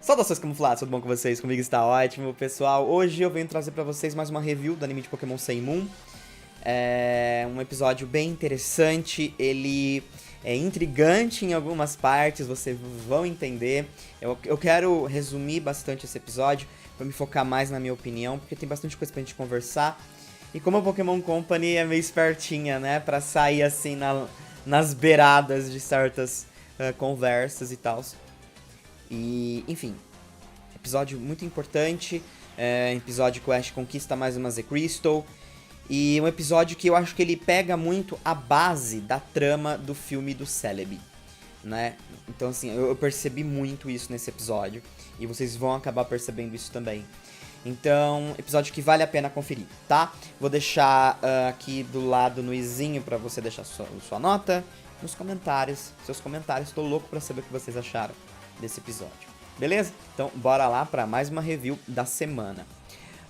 Saudações camufladas, tudo bom com vocês? Comigo está ótimo, pessoal. Hoje eu venho trazer pra vocês mais uma review do anime de Pokémon Sun e Moon. É um episódio bem interessante, ele é intrigante em algumas partes, vocês vão entender. Eu quero resumir bastante esse episódio pra me focar mais na minha opinião, porque tem bastante coisa pra gente conversar. E como a Pokémon Company é meio espertinha, né, pra sair assim nas beiradas de certas conversas e tal. E, enfim, episódio muito importante, episódio que o Ash conquista mais uma Z-Crystal, e um episódio que eu acho que ele pega muito a base da trama do filme do Celebi, né? Então, assim, eu percebi muito isso nesse episódio, e vocês vão acabar percebendo isso também. Então, episódio que vale a pena conferir, tá? Vou deixar aqui do lado no izinho pra você deixar sua nota, nos comentários, seus comentários, tô louco pra saber o que vocês acharam desse episódio, beleza? Então, bora lá para mais uma review da semana.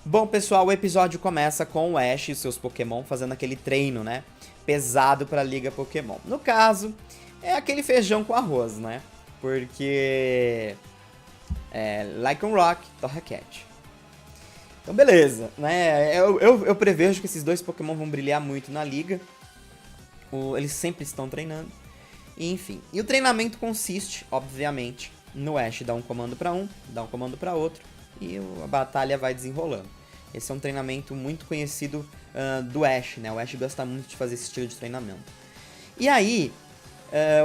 Bom, pessoal, o episódio começa com o Ash e seus Pokémon fazendo aquele treino, né? Pesado para a Liga Pokémon. No caso, é aquele feijão com arroz, né? Porque Lycanroc, Torracat. Então, beleza, né? Eu prevejo que esses dois Pokémon vão brilhar muito na Liga. Eles sempre estão treinando. E, enfim, e o treinamento consiste, obviamente, no Ash dar um comando para um, dar um comando para outro, e a batalha vai desenrolando. Esse é um treinamento muito conhecido do Ash, né? O Ash gosta muito de fazer esse estilo de treinamento. E aí,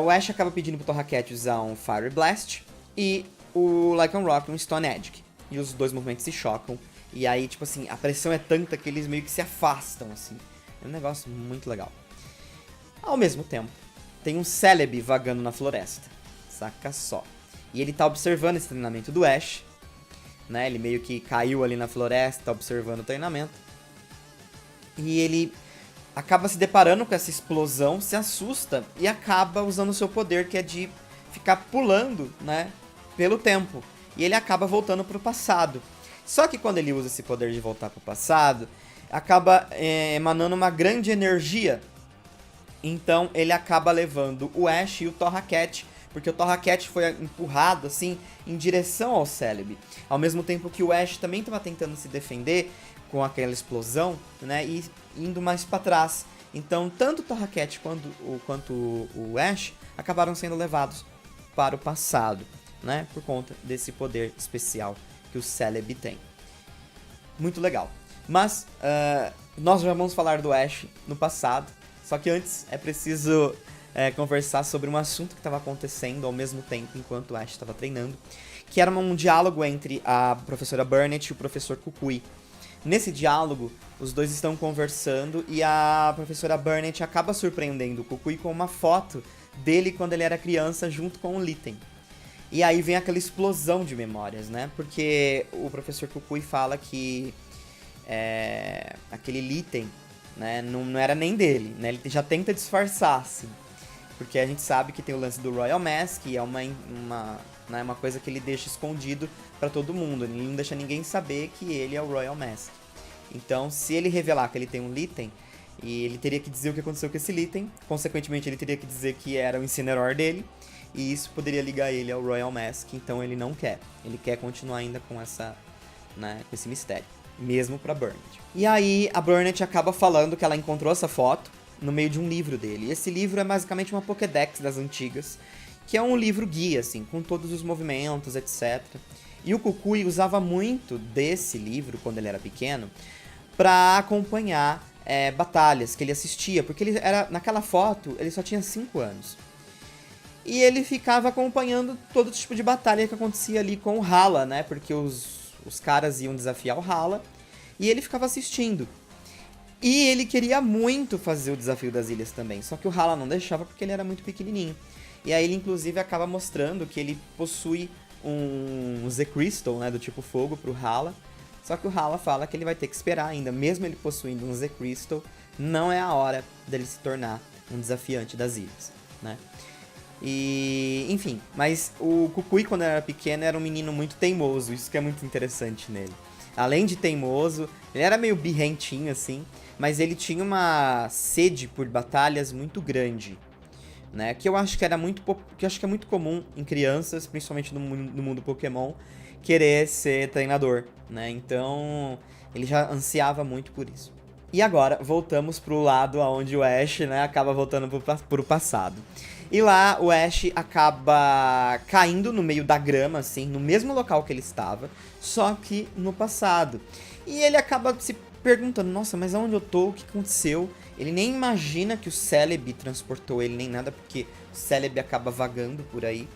o Ash acaba pedindo pro Torracat usar um Fire Blast e o Lycanroc um Stone Edge. E os dois movimentos se chocam. E aí, tipo assim, a pressão é tanta que eles meio que se afastam, assim. É um negócio muito legal. Ao mesmo tempo, tem um Celebi vagando na floresta, saca só. E ele tá observando esse treinamento do Ash, né? Ele meio que caiu ali na floresta, tá observando o treinamento. E ele acaba se deparando com essa explosão, se assusta e acaba usando o seu poder, que é de ficar pulando, né? Pelo tempo. E ele acaba voltando pro passado. Só que quando ele usa esse poder de voltar pro passado, acaba emanando uma grande energia. Então ele acaba levando o Ash e o Torracat, porque o Torracat foi empurrado assim em direção ao Celebi. Ao mesmo tempo que o Ash também estava tentando se defender com aquela explosão, né, e indo mais para trás. Então tanto o Torracat quanto o Ash acabaram sendo levados para o passado, né, por conta desse poder especial que o Celebi tem. Muito legal. Mas nós já vamos falar do Ash no passado. Só que antes é preciso conversar sobre um assunto que estava acontecendo ao mesmo tempo enquanto o Ash estava treinando, que era um diálogo entre a professora Burnett e o professor Kukui. Nesse diálogo, os dois estão conversando e a professora Burnett acaba surpreendendo o Kukui com uma foto dele quando ele era criança junto com o Litten. E aí vem aquela explosão de memórias, né? Porque o professor Kukui fala que aquele Litten, né, não era nem dele, né? Ele já tenta disfarçar, assim. Porque a gente sabe que tem o lance do Royal Mask, e é uma coisa que ele deixa escondido pra todo mundo. Ele não deixa ninguém saber que ele é o Royal Mask. Então, se ele revelar que ele tem um Litten, e ele teria que dizer o que aconteceu com esse Litten, consequentemente ele teria que dizer que era o Incineroar dele, e isso poderia ligar ele ao Royal Mask, então ele não quer. Ele quer continuar ainda com com esse mistério. Mesmo pra Burnett. E aí a Burnett acaba falando que ela encontrou essa foto no meio de um livro dele. E esse livro é basicamente uma Pokédex das antigas, que é um livro guia, assim, com todos os movimentos, etc. E o Kukui usava muito desse livro, quando ele era pequeno, pra acompanhar batalhas que ele assistia, porque naquela foto ele só tinha 5 anos. E ele ficava acompanhando todo tipo de batalha que acontecia ali com o Hala, né, porque os caras iam desafiar o Hala, e ele ficava assistindo. E ele queria muito fazer o desafio das ilhas também, só que o Hala não deixava porque ele era muito pequenininho. E aí ele inclusive acaba mostrando que ele possui um Z-Crystal, né, do tipo fogo pro Hala, só que o Hala fala que ele vai ter que esperar ainda, mesmo ele possuindo um Z-Crystal, não é a hora dele se tornar um desafiante das ilhas, né. E, enfim, mas o Kukui, quando era pequeno, era um menino muito teimoso, isso que é muito interessante nele. Além de teimoso, ele era meio birrentinho, assim, mas ele tinha uma sede por batalhas muito grande. né? Que eu acho que é muito comum em crianças, principalmente no mundo Pokémon, querer ser treinador, né? Então, ele já ansiava muito por isso. E agora, voltamos pro lado onde o Ash, né, acaba voltando pro passado. E lá, o Ash acaba caindo no meio da grama, assim, no mesmo local que ele estava, só que no passado. E ele acaba se perguntando, nossa, mas aonde eu tô? O que aconteceu? Ele nem imagina que o Celebi transportou ele, nem nada, porque o Celebi acaba vagando por aí.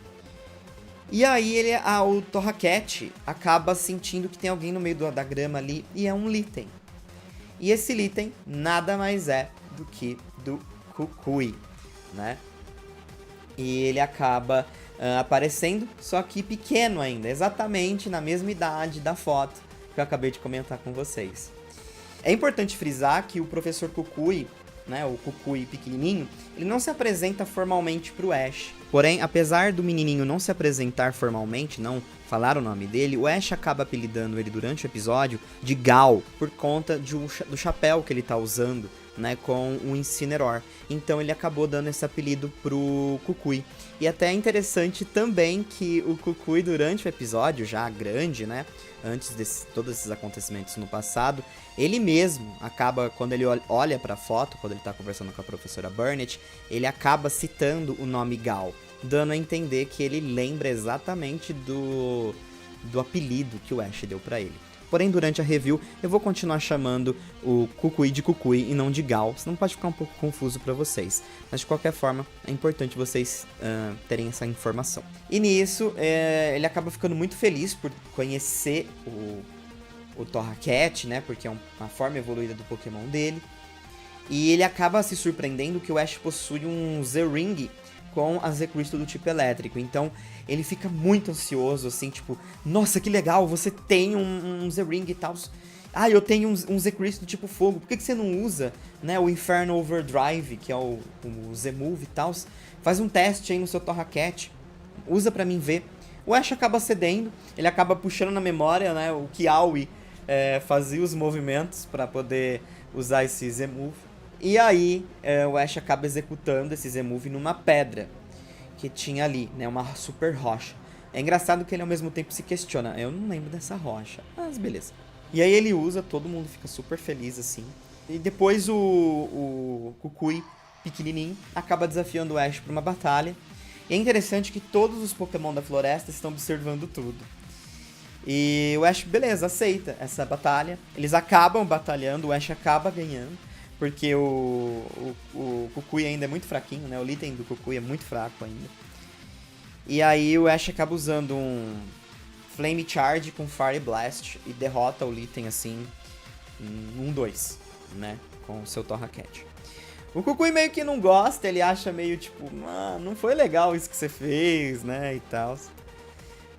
E aí o Torracat acaba sentindo que tem alguém no meio da grama ali, e é um Litten. E esse Litten nada mais é do que do Kukui, né? E ele acaba aparecendo, só que pequeno ainda, exatamente na mesma idade da foto que eu acabei de comentar com vocês. É importante frisar que o professor Kukui, né, o Kukui pequenininho, ele não se apresenta formalmente pro Ash. Porém, apesar do menininho não se apresentar formalmente, não falar o nome dele, o Ash acaba apelidando ele durante o episódio de Gal, por conta do chapéu que ele tá usando, né, com o Incineroar. Então ele acabou dando esse apelido pro Kukui. E até é interessante também que o Kukui, durante o episódio, já grande, né, antes de todos esses acontecimentos no passado, ele mesmo acaba, quando ele olha pra foto, quando ele tá conversando com a professora Burnett, ele acaba citando o nome Gal, dando a entender que ele lembra exatamente do apelido que o Ash deu pra ele. Porém, durante a review, eu vou continuar chamando o Kukui de Kukui e não de Gal, senão pode ficar um pouco confuso pra vocês. Mas, de qualquer forma, é importante vocês terem essa informação. E nisso, ele acaba ficando muito feliz por conhecer o Torracat, né? Porque é uma forma evoluída do Pokémon dele. E ele acaba se surpreendendo que o Ash possui um Z-Ring com a Z-Crystal do tipo elétrico. Então, ele fica muito ansioso, assim, tipo, nossa, que legal, você tem um Z-Ring e tal. Ah, eu tenho um Z-Crystal do tipo fogo, por que você não usa, né, o Inferno Overdrive, que é o Z-Move e tal? Faz um teste aí no seu Torracat, usa pra mim ver. O Ash acaba cedendo, ele acaba puxando na memória, né, o Kiawe fazia os movimentos pra poder usar esse Z-Move. E aí, o Ash acaba executando esse Z-Move numa pedra que tinha ali, né, uma super rocha. É engraçado que ele ao mesmo tempo se questiona, eu não lembro dessa rocha, mas beleza. E aí ele usa, todo mundo fica super feliz assim. E depois o Kukui, pequenininho, acaba desafiando o Ash pra uma batalha. E é interessante que todos os Pokémon da floresta estão observando tudo. E o Ash, beleza, aceita essa batalha. Eles acabam batalhando, o Ash acaba ganhando. Porque o Kukui ainda é muito fraquinho, né? O Litten do Kukui é muito fraco ainda. E aí o Ash acaba usando um Flame Charge com Fire Blast e derrota o Litten assim em 1-2, né? Com o seu Torracat. O Kukui meio que não gosta, ele acha meio tipo, não foi legal isso que você fez, né? E tal.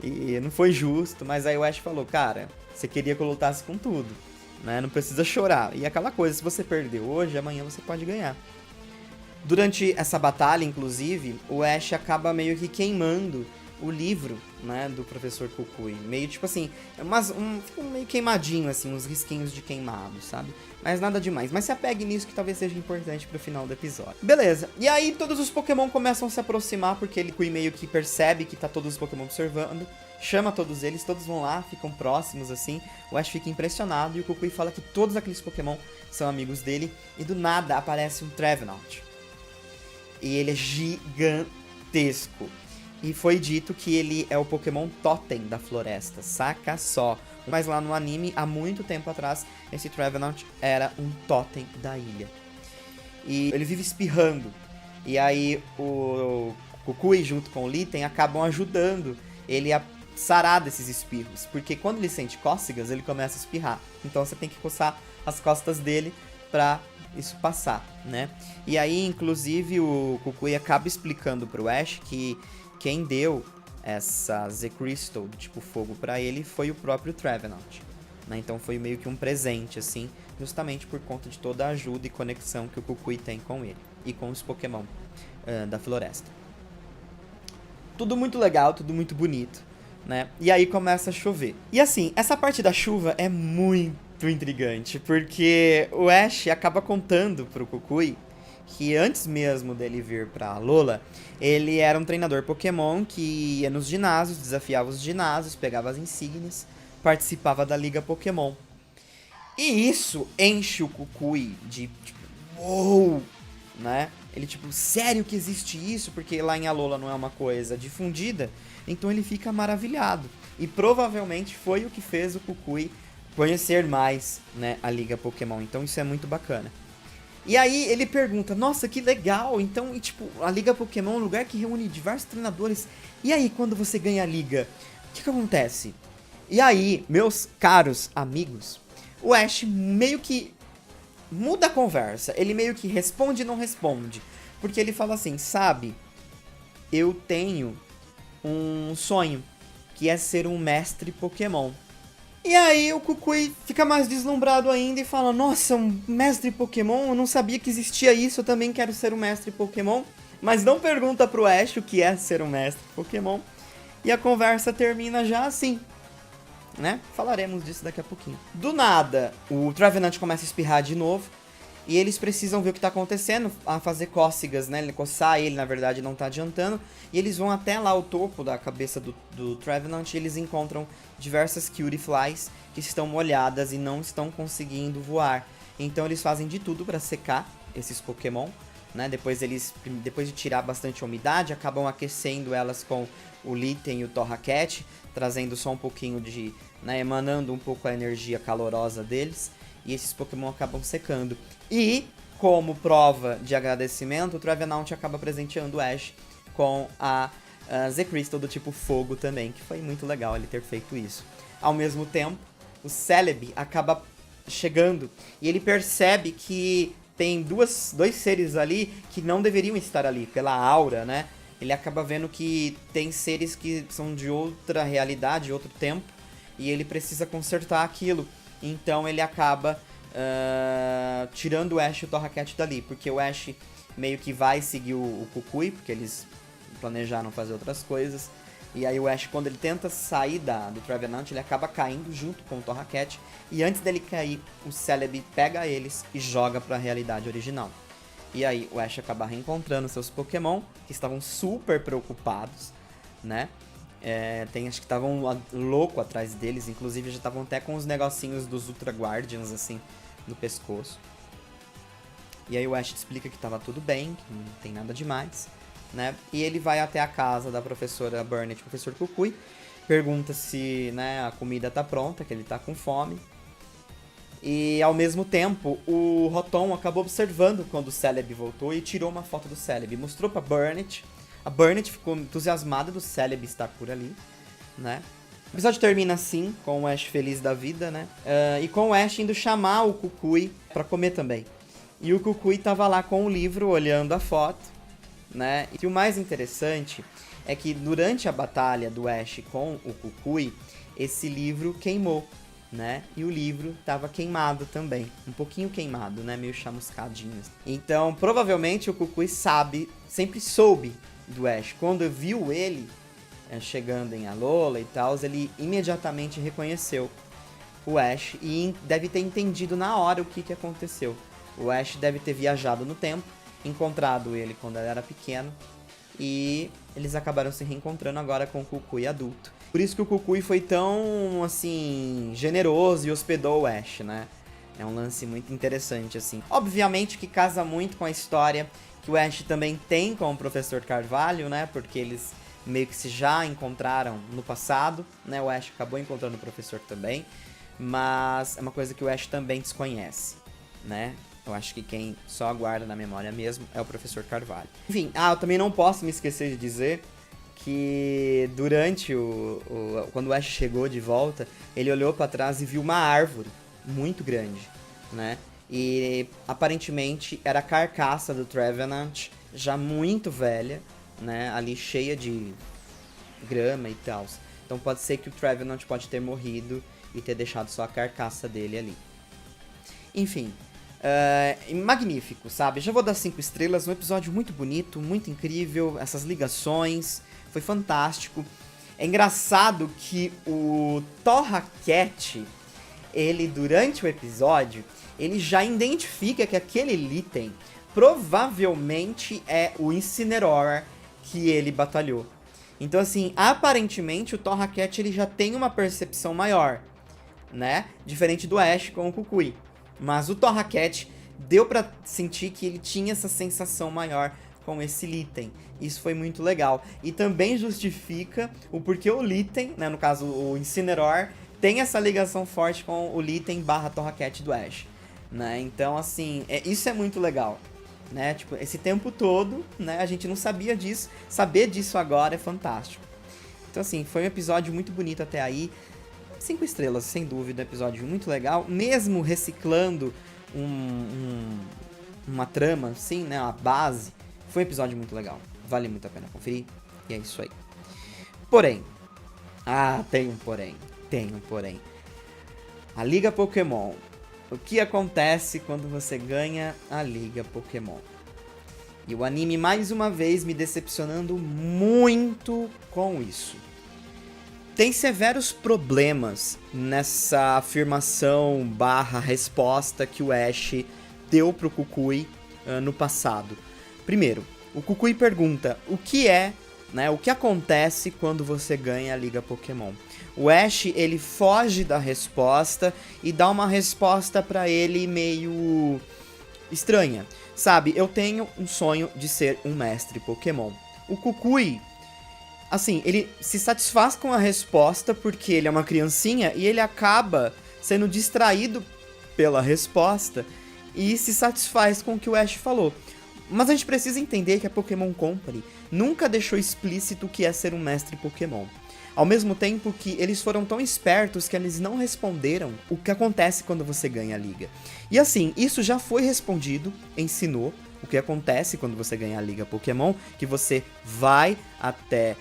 E não foi justo, mas aí o Ash falou, cara, você queria que eu lutasse com tudo. Né? Não precisa chorar. E aquela coisa, se você perder hoje, amanhã você pode ganhar. Durante essa batalha, inclusive, o Ash acaba meio que queimando o livro, né, do professor Kukui. Meio tipo assim, fica meio queimadinho, assim, uns risquinhos de queimado, sabe? Mas nada demais. Mas se apegue nisso que talvez seja importante pro final do episódio. Beleza. E aí todos os Pokémon começam a se aproximar, porque ele meio que percebe que tá todos os Pokémon observando. Chama todos eles, todos vão lá, ficam próximos assim. O Ash fica impressionado e o Kukui fala que todos aqueles Pokémon são amigos dele. E do nada aparece um Trevenant. E ele é gigantesco. E foi dito que ele é o Pokémon Totem da floresta, saca só. Mas lá no anime, há muito tempo atrás, esse Trevenant era um Totem da ilha. E ele vive espirrando. E aí o Kukui junto com o Litten acabam ajudando ele a sarar desses espirros, porque quando ele sente cócegas, ele começa a espirrar. Então você tem que coçar as costas dele pra isso passar, né? E aí, inclusive, o Kukui acaba explicando pro Ash que quem deu essa Z-Crystal do tipo fogo pra ele foi o próprio Trevenant, né? Então foi meio que um presente, assim, justamente por conta de toda a ajuda e conexão que o Kukui tem com ele e com os Pokémon da floresta. Tudo muito legal, tudo muito bonito, né? E aí começa a chover. E assim, essa parte da chuva é muito intrigante, porque o Ash acaba contando pro Kukui que antes mesmo dele vir pra Alola, ele era um treinador Pokémon que ia nos ginásios, desafiava os ginásios, pegava as insígnias, participava da Liga Pokémon. E isso enche o Kukui de, tipo, uou, né? Ele, tipo, sério que existe isso? Porque lá em Alola não é uma coisa difundida. Então ele fica maravilhado. E provavelmente foi o que fez o Kukui conhecer mais, né, a Liga Pokémon. Então isso é muito bacana. E aí ele pergunta, nossa, que legal. Então, e, tipo, a Liga Pokémon é um lugar que reúne diversos treinadores. E aí, quando você ganha a Liga, o que acontece? E aí, meus caros amigos, o Ash meio que muda a conversa. Ele meio que responde e não responde. Porque ele fala assim, sabe, eu tenho um sonho, que é ser um mestre Pokémon. E aí o Kukui fica mais deslumbrado ainda e fala, nossa, um mestre Pokémon? Eu não sabia que existia isso, eu também quero ser um mestre Pokémon. Mas não pergunta pro Ash o que é ser um mestre Pokémon. E a conversa termina já assim, né? Falaremos disso daqui a pouquinho. Do nada, o Trevenant começa a espirrar de novo. E eles precisam ver o que tá acontecendo, a fazer cócegas, né? Coçar ele, na verdade, não tá adiantando. E eles vão até lá o topo da cabeça do Trevenant e eles encontram diversas Cutie Flies que estão molhadas e não estão conseguindo voar. Então eles fazem de tudo para secar esses Pokémon, né? Depois de tirar bastante umidade, acabam aquecendo elas com o Litten e o Torracat, trazendo só um pouquinho de, né, emanando um pouco a energia calorosa deles. E esses Pokémon acabam secando. E, como prova de agradecimento, o Trevenant acaba presenteando o Ash com a Z-Crystal do tipo fogo também, que foi muito legal ele ter feito isso. Ao mesmo tempo, o Celebi acaba chegando e ele percebe que tem dois seres ali que não deveriam estar ali, pela aura, né? Ele acaba vendo que tem seres que são de outra realidade, outro tempo, e ele precisa consertar aquilo. Então ele acaba tirando o Ash e o Torracat dali, porque o Ash meio que vai seguir o Kukui, porque eles planejaram fazer outras coisas. E aí o Ash, quando ele tenta sair do Trevenant, ele acaba caindo junto com o Torracat. E antes dele cair, o Celebi pega eles e joga para a realidade original. E aí o Ash acaba reencontrando seus Pokémon, que estavam super preocupados, né? Acho que estavam louco atrás deles, inclusive já estavam até com os negocinhos dos Ultra Guardians, assim, no pescoço. E aí o Ash explica que tava tudo bem, que não tem nada demais, né? E ele vai até a casa da professora Burnett, professor Kukui, pergunta se, né, a comida tá pronta, que ele tá com fome. E ao mesmo tempo, o Rotom acabou observando quando o Celebi voltou e tirou uma foto do Celebi, mostrou pra Burnett. A Burnett ficou entusiasmada do Celebi estar por ali, né? O episódio termina assim, com o Ash feliz da vida, né? E com o Ash indo chamar o Kukui pra comer também. E o Kukui tava lá com o livro, olhando a foto, né? E o mais interessante é que durante a batalha do Ash com o Kukui, esse livro queimou, né? E o livro tava queimado também. Um pouquinho queimado, né? Meio chamuscadinho. Então, provavelmente o Kukui sempre soube do Ash. Quando viu ele chegando em Alola e tal, ele imediatamente reconheceu o Ash e deve ter entendido na hora o que aconteceu. O Ash deve ter viajado no tempo, encontrado ele quando ele era pequeno e eles acabaram se reencontrando agora com o Kukui adulto. Por isso que o Kukui foi tão, assim, generoso e hospedou o Ash, né? É um lance muito interessante, assim. Obviamente que casa muito com a história que o Ash também tem com o Professor Carvalho, né? Porque eles meio que se já encontraram no passado, né? O Ash acabou encontrando o professor também. Mas é uma coisa que o Ash também desconhece, né? Eu acho que quem só guarda na memória mesmo é o Professor Carvalho. Enfim, eu também não posso me esquecer de dizer que durante quando o Ash chegou de volta, ele olhou pra trás e viu uma árvore muito grande, né? E aparentemente era a carcaça do Trevenant, já muito velha, né? Ali cheia de grama e tal. Então pode ser que o Trevenant pode ter morrido e ter deixado só a carcaça dele ali. Enfim, magnífico, sabe? Já vou dar 5 estrelas, um episódio muito bonito, muito incrível, essas ligações, foi fantástico. É engraçado que o Torracat, ele durante o episódio, ele já identifica que aquele Litten provavelmente é o Incineroar que ele batalhou. Então, assim, aparentemente o Torracat ele já tem uma percepção maior, né? Diferente do Ash com o Kukui. Mas o Torracat deu pra sentir que ele tinha essa sensação maior com esse Litten. Isso foi muito legal. E também justifica o porquê o Litten, né, no caso o Incineroar, tem essa ligação forte com o Litten / Torracat do Ash. Né? Então, assim, isso é muito legal. Né? Tipo, esse tempo todo, né, a gente não sabia disso. Saber disso agora é fantástico. Então, assim, foi um episódio muito bonito até aí. 5 estrelas, sem dúvida, episódio muito legal. Mesmo reciclando uma trama, assim, né, uma base, foi um episódio muito legal. Vale muito a pena conferir. E é isso aí. Porém, tem um porém. A Liga Pokémon. O que acontece quando você ganha a Liga Pokémon? E o anime, mais uma vez, me decepcionando muito com isso. Tem severos problemas nessa afirmação / resposta que o Ash deu pro Kukui no passado. Primeiro, o Kukui pergunta o que acontece quando você ganha a Liga Pokémon. O Ash, ele foge da resposta e dá uma resposta pra ele meio estranha. Sabe, eu tenho um sonho de ser um mestre Pokémon. O Kukui, assim, ele se satisfaz com a resposta porque ele é uma criancinha e ele acaba sendo distraído pela resposta e se satisfaz com o que o Ash falou. Mas a gente precisa entender que a Pokémon Company nunca deixou explícito o que é ser um mestre Pokémon. Ao mesmo tempo que eles foram tão espertos que eles não responderam o que acontece quando você ganha a liga. E assim, isso já foi respondido em Sinnoh, o que acontece quando você ganha a Liga Pokémon, que você vai até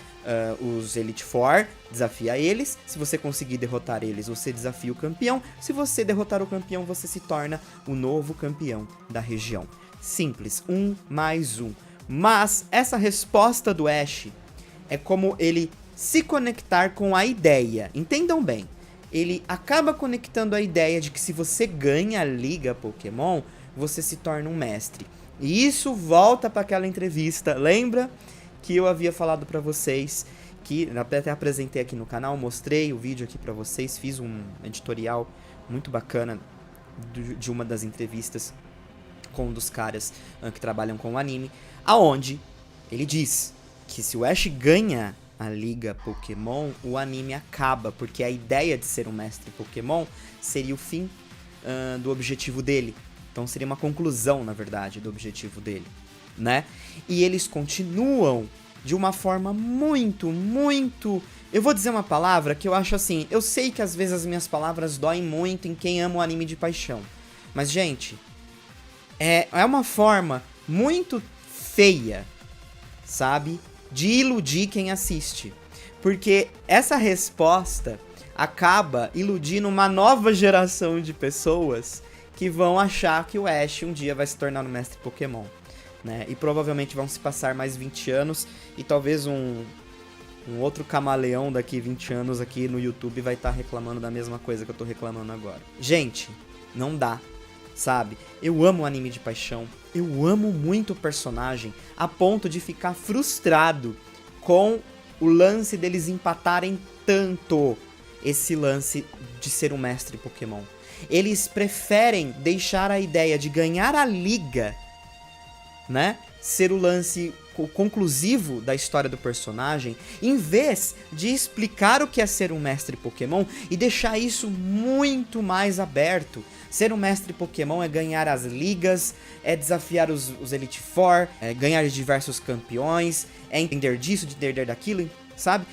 os Elite Four, desafia eles. Se você conseguir derrotar eles, você desafia o campeão. Se você derrotar o campeão, você se torna o novo campeão da região. Simples, 1 mais 1. Mas essa resposta do Ash é como ele se conectar com a ideia. Entendam bem, ele acaba conectando a ideia de que se você ganha a Liga Pokémon, você se torna um mestre. E isso volta para aquela entrevista, lembra? Que eu havia falado pra vocês, que até apresentei aqui no canal, mostrei o vídeo aqui pra vocês, fiz um editorial muito bacana de uma das entrevistas com um dos caras que trabalham com o anime, aonde ele diz que se o Ash ganha a Liga Pokémon, o anime acaba, porque a ideia de ser um mestre Pokémon seria o fim do objetivo dele. Então seria uma conclusão, na verdade, do objetivo dele, né? E eles continuam de uma forma muito... Eu vou dizer uma palavra que eu acho assim... Eu sei que às vezes as minhas palavras doem muito em quem ama o anime de paixão. Mas, gente, é uma forma muito feia, sabe? De iludir quem assiste. Porque essa resposta acaba iludindo uma nova geração de pessoas que vão achar que o Ash um dia vai se tornar um mestre Pokémon. Né? E provavelmente vão se passar mais 20 anos e talvez um outro camaleão daqui 20 anos aqui no YouTube vai estar reclamando da mesma coisa que eu tô reclamando agora. Gente, não dá, sabe? Eu amo o anime de paixão, eu amo muito o personagem a ponto de ficar frustrado com o lance deles empatarem tanto esse lance de ser um mestre Pokémon. Eles preferem deixar a ideia de ganhar a liga, né, ser o lance conclusivo da história do personagem, em vez de explicar o que é ser um mestre Pokémon e deixar isso muito mais aberto. Ser um mestre Pokémon é ganhar as ligas, é desafiar os Elite Four, é ganhar diversos campeões, é entender disso, de entender daquilo, sabe?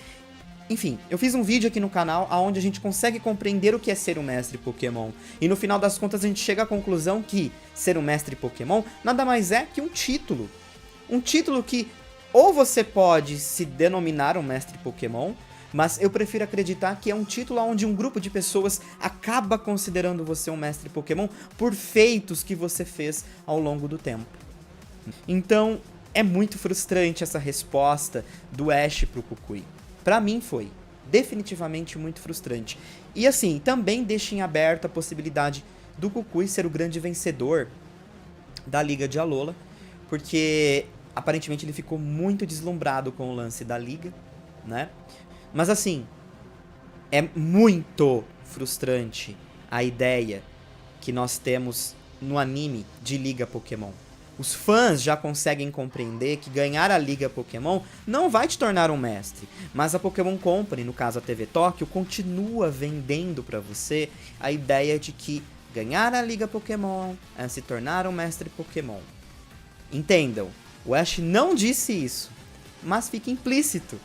Enfim, eu fiz um vídeo aqui no canal onde a gente consegue compreender o que é ser um mestre Pokémon. E no final das contas a gente chega à conclusão que ser um mestre Pokémon nada mais é que um título. Um título que ou você pode se denominar um mestre Pokémon, mas eu prefiro acreditar que é um título onde um grupo de pessoas acaba considerando você um mestre Pokémon por feitos que você fez ao longo do tempo. Então, é muito frustrante essa resposta do Ash pro Kukui. Pra mim foi definitivamente muito frustrante. E assim, também deixa em aberto a possibilidade do Kukui ser o grande vencedor da Liga de Alola, porque aparentemente ele ficou muito deslumbrado com o lance da Liga, né? Mas assim, é muito frustrante a ideia que nós temos no anime de Liga Pokémon. Os fãs já conseguem compreender que ganhar a Liga Pokémon não vai te tornar um mestre, mas a Pokémon Company, no caso a TV Tóquio, continua vendendo para você a ideia de que ganhar a Liga Pokémon é se tornar um mestre Pokémon. Entendam, o Ash não disse isso, mas fica implícito.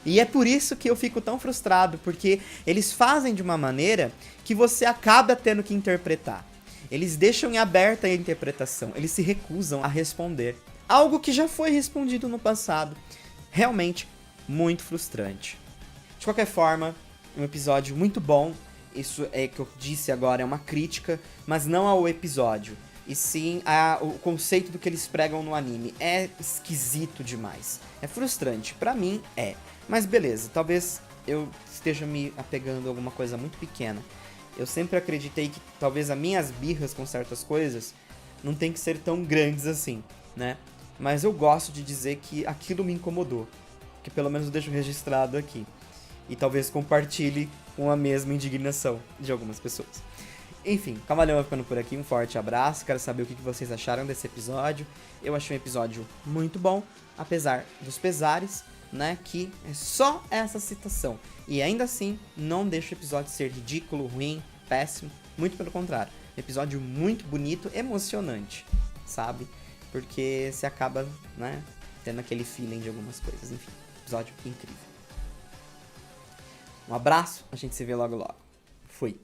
E é por isso que eu fico tão frustrado, porque eles fazem de uma maneira que você acaba tendo que interpretar. Eles deixam em aberta a interpretação, eles se recusam a responder. Algo que já foi respondido no passado. Realmente muito frustrante. De qualquer forma, um episódio muito bom. Isso é que eu disse agora, é uma crítica, mas não ao episódio, e sim o conceito do que eles pregam no anime. É esquisito demais. É frustrante. Pra mim, é. Mas beleza, talvez eu esteja me apegando a alguma coisa muito pequena. Eu sempre acreditei que talvez as minhas birras com certas coisas não tem que ser tão grandes assim, né? Mas eu gosto de dizer que aquilo me incomodou. Que pelo menos eu deixo registrado aqui. E talvez compartilhe com a mesma indignação de algumas pessoas. Enfim, Camaleão vai ficando por aqui, um forte abraço, quero saber o que vocês acharam desse episódio. Eu achei um episódio muito bom, apesar dos pesares, né, que é só essa citação. E ainda assim, não deixa o episódio ser ridículo, ruim, péssimo, muito pelo contrário. Episódio muito bonito, emocionante, sabe? Porque você acaba, né, tendo aquele feeling de algumas coisas, enfim, episódio incrível. Um abraço, a gente se vê logo logo. Fui.